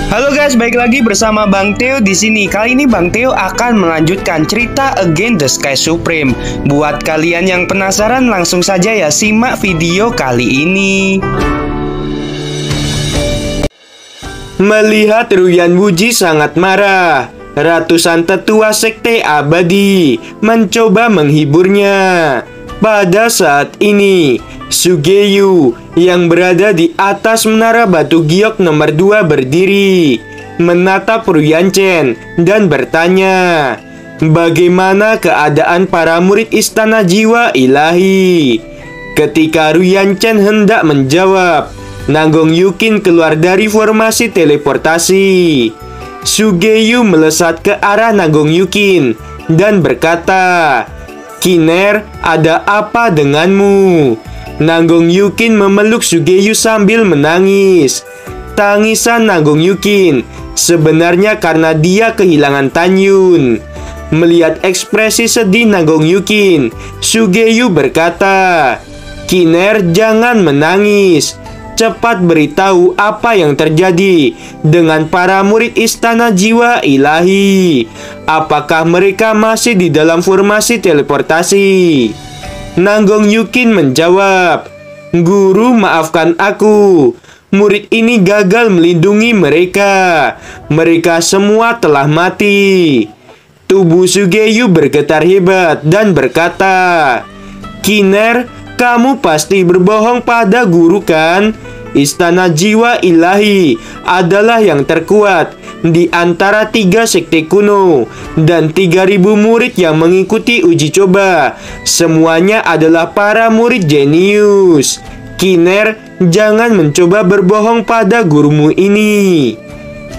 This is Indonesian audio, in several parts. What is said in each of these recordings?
Halo guys, balik lagi bersama Bang Theo di sini. Kali ini Bang Theo akan melanjutkan cerita Against the Sky Supreme. Buat kalian yang penasaran, langsung saja ya simak video kali ini. Melihat Ruyan Wuji sangat marah, ratusan tetua sekte abadi mencoba menghiburnya. Pada saat ini, Sugeyu yang berada di atas menara batu giok nomor 2 berdiri, menatap Ruyan Chen dan bertanya, bagaimana keadaan para murid istana jiwa ilahi? Ketika Ruyan Chen hendak menjawab, Nanggong Yukin keluar dari formasi teleportasi. Sugeyu melesat ke arah Nanggong Yukin dan berkata, "Kiner, ada apa denganmu?" Nanggong Yukin memeluk Sugeyu sambil menangis. Tangisan Nanggong Yukin sebenarnya karena dia kehilangan Tanyun. Melihat ekspresi sedih Nanggong Yukin, Sugeyu berkata, "Kiner, jangan menangis. Cepat beritahu apa yang terjadi dengan para murid istana jiwa ilahi. Apakah mereka masih di dalam formasi teleportasi?" Nanggong Yukin menjawab, "Guru, maafkan aku. Murid ini gagal melindungi mereka. Mereka semua telah mati." Tubuh Sugeyu bergetar hebat dan berkata, "Kiner, kamu pasti berbohong pada guru kan? Istana jiwa ilahi adalah yang terkuat di antara 3 sekte kuno dan 3.000 murid yang mengikuti uji coba. Semuanya adalah para murid jenius. Kiner, jangan mencoba berbohong pada gurumu ini."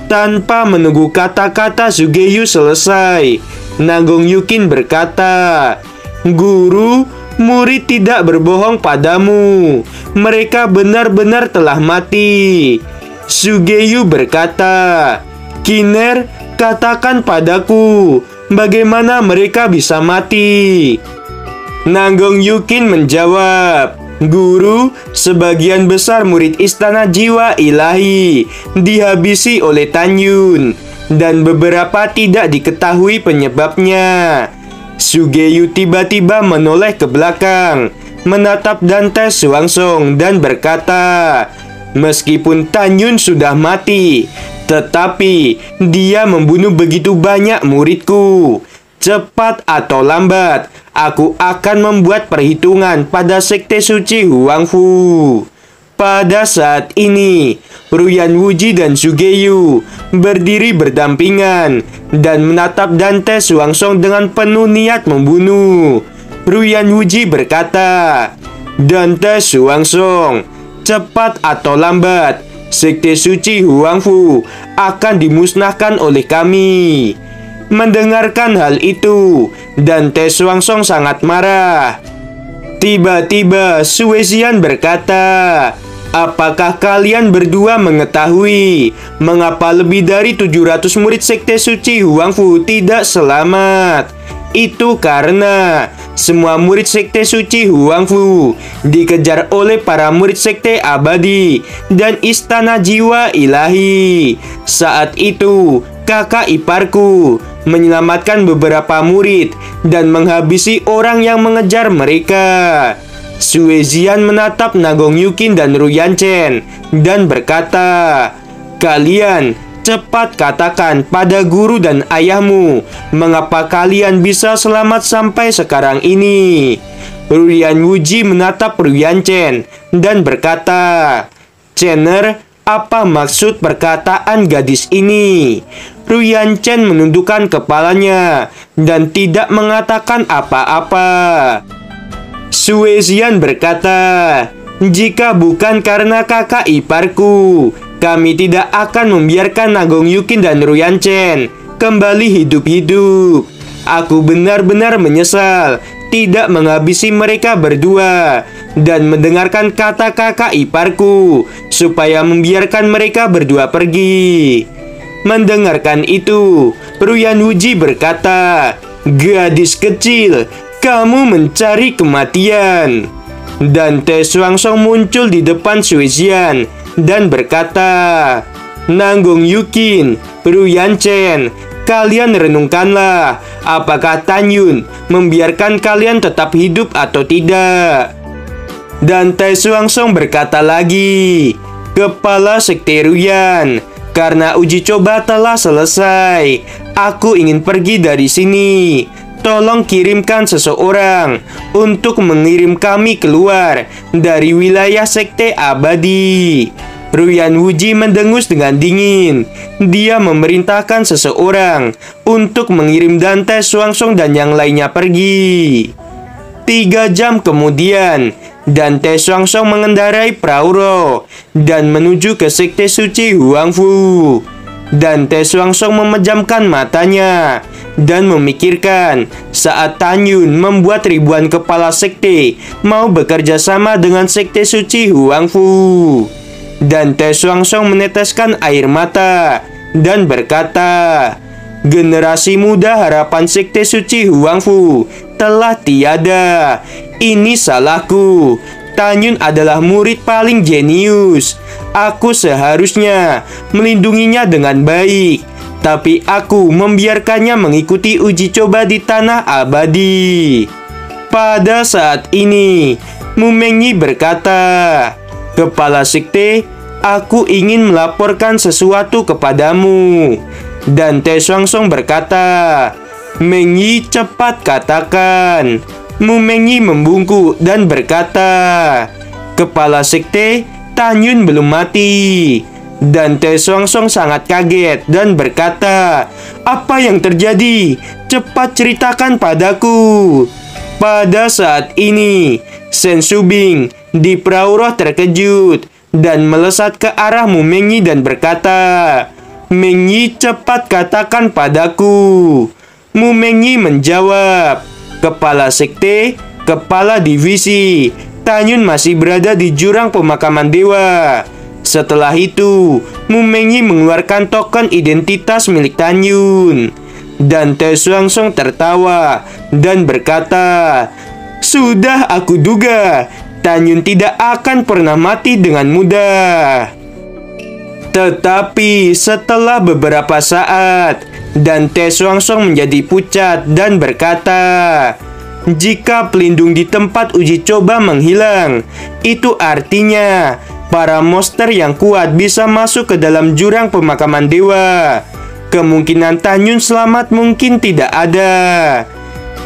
Tanpa menunggu kata-kata Sugeyu selesai, Nanggong Yukin berkata, "Guru, murid tidak berbohong padamu. Mereka benar-benar telah mati." Sugeyu berkata, "Kiner, katakan padaku, bagaimana mereka bisa mati?" Nanggong Yukin menjawab, "Guru, sebagian besar murid istana jiwa ilahi dihabisi oleh Tanyun, dan beberapa tidak diketahui penyebabnya." Sugeyu tiba-tiba menoleh ke belakang, menatap Dantes Swangsong dan berkata, "Meskipun Tanyun sudah mati, tetapi dia membunuh begitu banyak muridku. Cepat atau lambat, aku akan membuat perhitungan pada sekte suci Huangfu." Pada saat ini, Ruyan Wuji dan Sugeyu berdiri berdampingan dan menatap Dantes Swangsong dengan penuh niat membunuh. Ruyan Wuji berkata, "Dantes Swangsong, cepat atau lambat, sekte suci Huangfu akan dimusnahkan oleh kami." Mendengarkan hal itu, Dantes Swangsong sangat marah. Tiba-tiba Suezian berkata, "Apakah kalian berdua mengetahui mengapa lebih dari 700 murid sekte suci Huangfu tidak selamat? Itu karena semua murid sekte suci Huangfu dikejar oleh para murid sekte abadi dan istana jiwa ilahi. Saat itu, kakak iparku menyelamatkan beberapa murid dan menghabisi orang yang mengejar mereka." Suezian menatap Nanggong Yukin dan Ruyan Chen dan berkata, "Kalian cepat katakan pada guru dan ayahmu mengapa kalian bisa selamat sampai sekarang ini." Ruyan Wuji menatap Ruyan Chen dan berkata, "Chener, apa maksud perkataan gadis ini?" Ruyan Chen menundukkan kepalanya dan tidak mengatakan apa-apa. Suezian berkata, "Jika bukan karena kakak iparku, kami tidak akan membiarkan Nanggong Yukin dan Ruyan Chen kembali hidup-hidup. Aku benar-benar menyesal tidak menghabisi mereka berdua dan mendengarkan kata kakak iparku supaya membiarkan mereka berdua pergi." Mendengarkan itu, Ruyan Wuji berkata, "Gadis kecil, kamu mencari kematian." Dantes Swangsong muncul di depan Suezian dan berkata, Nanggong Yukin, Ruyan Chen, kalian renungkanlah, apakah Tan Yun membiarkan kalian tetap hidup atau tidak? Dan Tai Xuanzong berkata lagi, Kepala Sekte Ruyan, karena uji coba telah selesai, aku ingin pergi dari sini. Tolong kirimkan seseorang untuk mengirim kami keluar dari wilayah Sekte Abadi. Ruyan Wuji mendengus dengan dingin. Dia memerintahkan seseorang untuk mengirim Dan Tai Xuanzong dan yang lainnya pergi. 3 jam kemudian, Dan Tai Xuanzong mengendarai perahu roh dan menuju ke Sekte Suci Huangfu. Dan Tai Xuanzong memejamkan matanya dan memikirkan saat Tan Yun membuat ribuan kepala sekte mau bekerja sama dengan Sekte Suci Huangfu. Dan Tai Xuanzong meneteskan air mata dan berkata, generasi muda harapan Sekte Suci Huangfu telah tiada. Ini salahku. Tan Yun adalah murid paling jenius. Aku seharusnya melindunginya dengan baik, tapi aku membiarkannya mengikuti uji coba di tanah abadi. Pada saat ini, Mu Mengyi berkata, Kepala Sekte, aku ingin melaporkan sesuatu kepadamu. Dan Tai Xuanzong berkata, Mengyi, cepat katakan. Mu Mengyi membungkuk dan berkata, Kepala Sekte, Tan Yun belum mati. Dan Tai Xuanzong sangat kaget dan berkata, apa yang terjadi? Cepat ceritakan padaku. Pada saat ini, Shen Shubing di perahu roh terkejut dan melesat ke arah Mu Mengyi dan berkata, Mengyi, cepat katakan padaku. Mu Mengyi menjawab, Kepala Sekte, Kepala Divisi, Tan Yun masih berada di jurang pemakaman dewa. Setelah itu, Mu Mengyi mengeluarkan token identitas milik Tan Yun. Dan Tai Xuanzong tertawa dan berkata, sudah aku duga, Tan Yun tidak akan pernah mati dengan mudah. Tetapi setelah beberapa saat, Dan Tai Xuanzong menjadi pucat dan berkata, jika pelindung di tempat uji coba menghilang, itu artinya para monster yang kuat bisa masuk ke dalam jurang pemakaman dewa. Kemungkinan Tan Yun selamat mungkin tidak ada.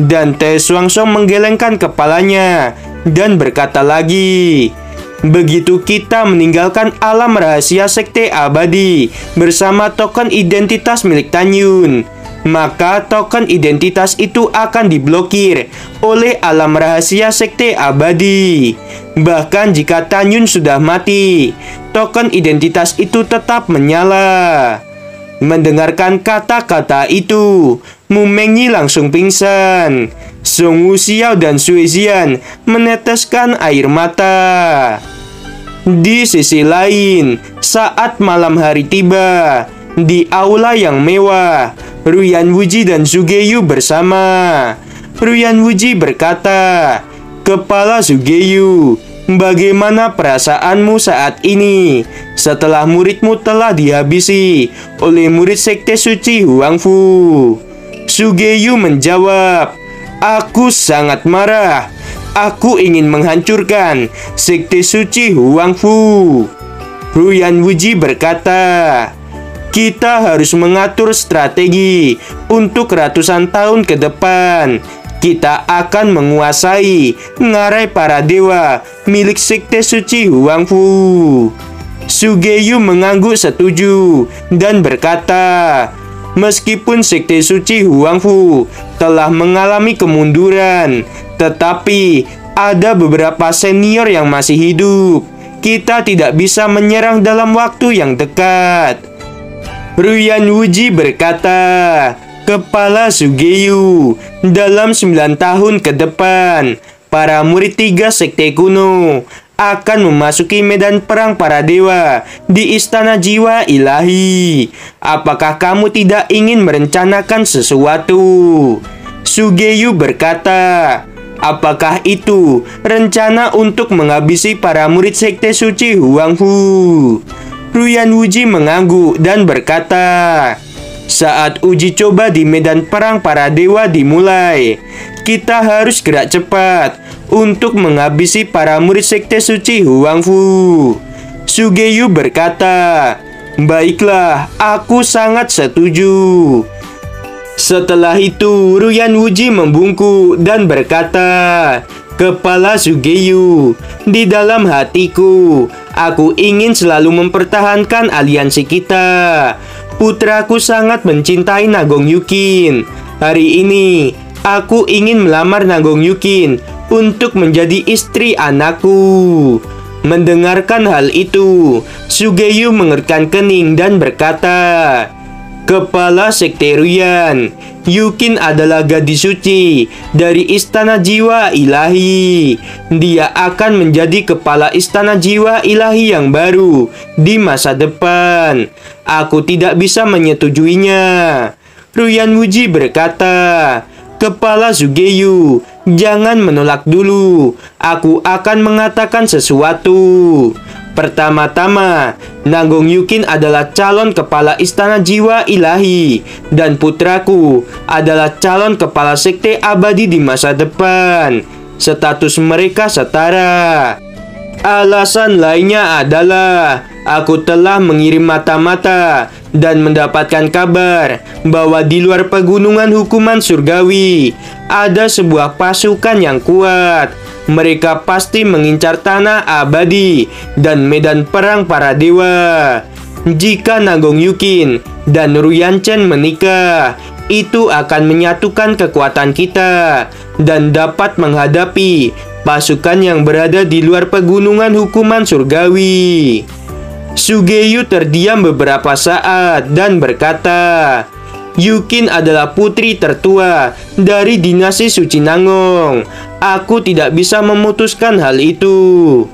Dan Tai Xuanzong menggelengkan kepalanya dan berkata lagi, begitu kita meninggalkan alam rahasia Sekte Abadi bersama token identitas milik Tan Yun, maka token identitas itu akan diblokir oleh alam rahasia Sekte Abadi. Bahkan jika Tan Yun sudah mati, token identitas itu tetap menyala. Mendengarkan kata-kata itu, Mu Mengyi langsung pingsan. Song Wuxiao dan Sui Zian meneteskan air mata. Di sisi lain, saat malam hari tiba, di aula yang mewah, Ruyan Wuji dan Sugeyu bersama. Ruyan Wuji berkata, Kepala Sugeyu, bagaimana perasaanmu saat ini setelah muridmu telah dihabisi oleh murid Sekte Suci Huangfu? Sugeyu menjawab, aku sangat marah. Aku ingin menghancurkan Sekte Suci Huangfu. Ruyan Wuji berkata, kita harus mengatur strategi untuk ratusan tahun ke depan. Kita akan menguasai ngarai para dewa milik Sekte Suci Huangfu. Sugeyu mengangguk setuju dan berkata, meskipun Sekte Suci Huangfu telah mengalami kemunduran, tetapi ada beberapa senior yang masih hidup. Kita tidak bisa menyerang dalam waktu yang dekat. Ruyan Wuji berkata, Kepala Sugeyu, dalam 9 tahun ke depan, para murid 3 sekte kuno akan memasuki medan perang para dewa di Istana Jiwa Ilahi. Apakah kamu tidak ingin merencanakan sesuatu? Sugeyu berkata, apakah itu rencana untuk menghabisi para murid Sekte Suci Huangfu? Ruyan Wuji mengangguk dan berkata, "Saat uji coba di medan perang para dewa dimulai, kita harus gerak cepat untuk menghabisi para murid sekte suci Huangfu." Sugeyu berkata, "Baiklah, aku sangat setuju." Setelah itu, Ruyan Wuji membungkuk dan berkata, "Kepala Sugeyu, di dalam hatiku, aku ingin selalu mempertahankan aliansi kita. Putraku sangat mencintai Nagong Yukin. Hari ini, aku ingin melamar Nagong Yukin untuk menjadi istri anakku." Mendengarkan hal itu, Sugeyu mengerutkan kening dan berkata, "Kepala Sekte Ruyan, Yukin adalah gadis suci dari Istana Jiwa Ilahi. Dia akan menjadi kepala Istana Jiwa Ilahi yang baru di masa depan. Aku tidak bisa menyetujuinya." Ruyan Wuji berkata, "Kepala Sugeyu, jangan menolak dulu. Aku akan mengatakan sesuatu. Pertama-tama, Nagong Yukin adalah calon kepala Istana Jiwa Ilahi, dan putraku adalah calon kepala sekte abadi di masa depan. Status mereka setara. Alasan lainnya adalah aku telah mengirim mata-mata dan mendapatkan kabar bahwa di luar pegunungan hukuman surgawi ada sebuah pasukan yang kuat. Mereka pasti mengincar tanah abadi dan medan perang para dewa. Jika Nagong Yukin dan Ruyan Chen menikah, itu akan menyatukan kekuatan kita dan dapat menghadapi pasukan yang berada di luar pegunungan hukuman surgawi." Sugeyu terdiam beberapa saat dan berkata, "Yukin adalah putri tertua dari dinasti Suci Nangong. Aku tidak bisa memutuskan hal itu."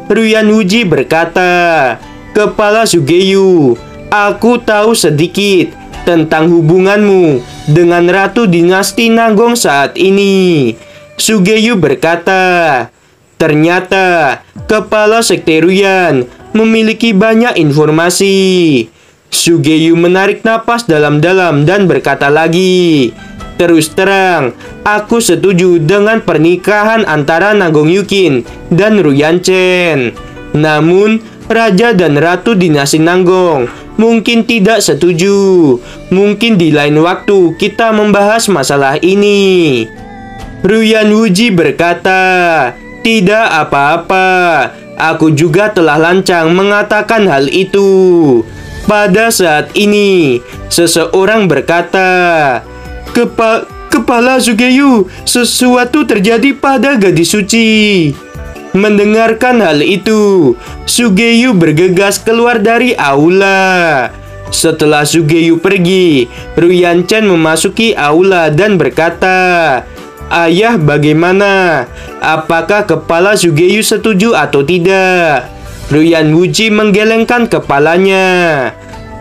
Ruyan Wuji berkata, "Kepala Sugeyu, aku tahu sedikit tentang hubunganmu dengan Ratu Dinasti Nangong saat ini." Sugeyu berkata, "Ternyata kepala Sekte Ruyan memiliki banyak informasi." Sugeyu menarik napas dalam-dalam dan berkata lagi, "Terus terang, aku setuju dengan pernikahan antara Nagong Yukin dan Ruyan Chen. Namun, Raja dan Ratu Dinasti Nangong mungkin tidak setuju. Mungkin di lain waktu kita membahas masalah ini." Ruyan Wuji berkata, "Tidak apa-apa. Aku juga telah lancang mengatakan hal itu." Pada saat ini, seseorang berkata, Kepala Sugeyu, sesuatu terjadi pada gadis suci." Mendengarkan hal itu, Sugeyu bergegas keluar dari aula. Setelah Sugeyu pergi, Ruyan Chen memasuki aula dan berkata, "Ayah, bagaimana? Apakah kepala Sugeyu setuju atau tidak?" Ruyan Wuji menggelengkan kepalanya.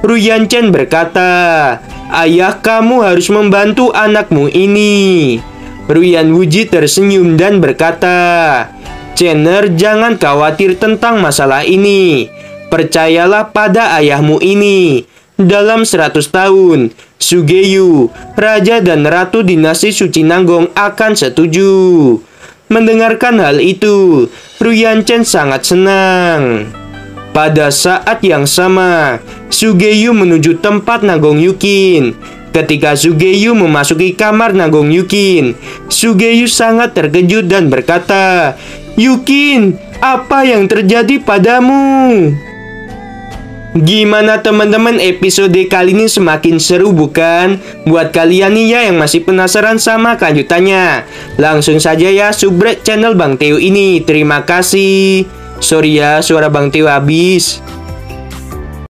Ruyan Chen berkata, "Ayah, kamu harus membantu anakmu ini." Ruyan Wuji tersenyum dan berkata, "Chener, jangan khawatir tentang masalah ini. Percayalah pada ayahmu ini. Dalam 100 tahun, Sugeyu, Raja dan Ratu Dinasti Suci Nangong akan setuju." Mendengarkan hal itu, Ruyan Chen sangat senang. Pada saat yang sama, Sugeyu menuju tempat Nagong Yukin. Ketika Sugeyu memasuki kamar Nagong Yukin, Sugeyu sangat terkejut dan berkata, "Yukin, apa yang terjadi padamu?" Gimana teman-teman, episode kali ini semakin seru bukan? Buat kalian nih ya yang masih penasaran sama kelanjutannya, langsung saja ya subrek channel Bang Teo ini. Terima kasih. Sorry ya, suara Bang Teo habis.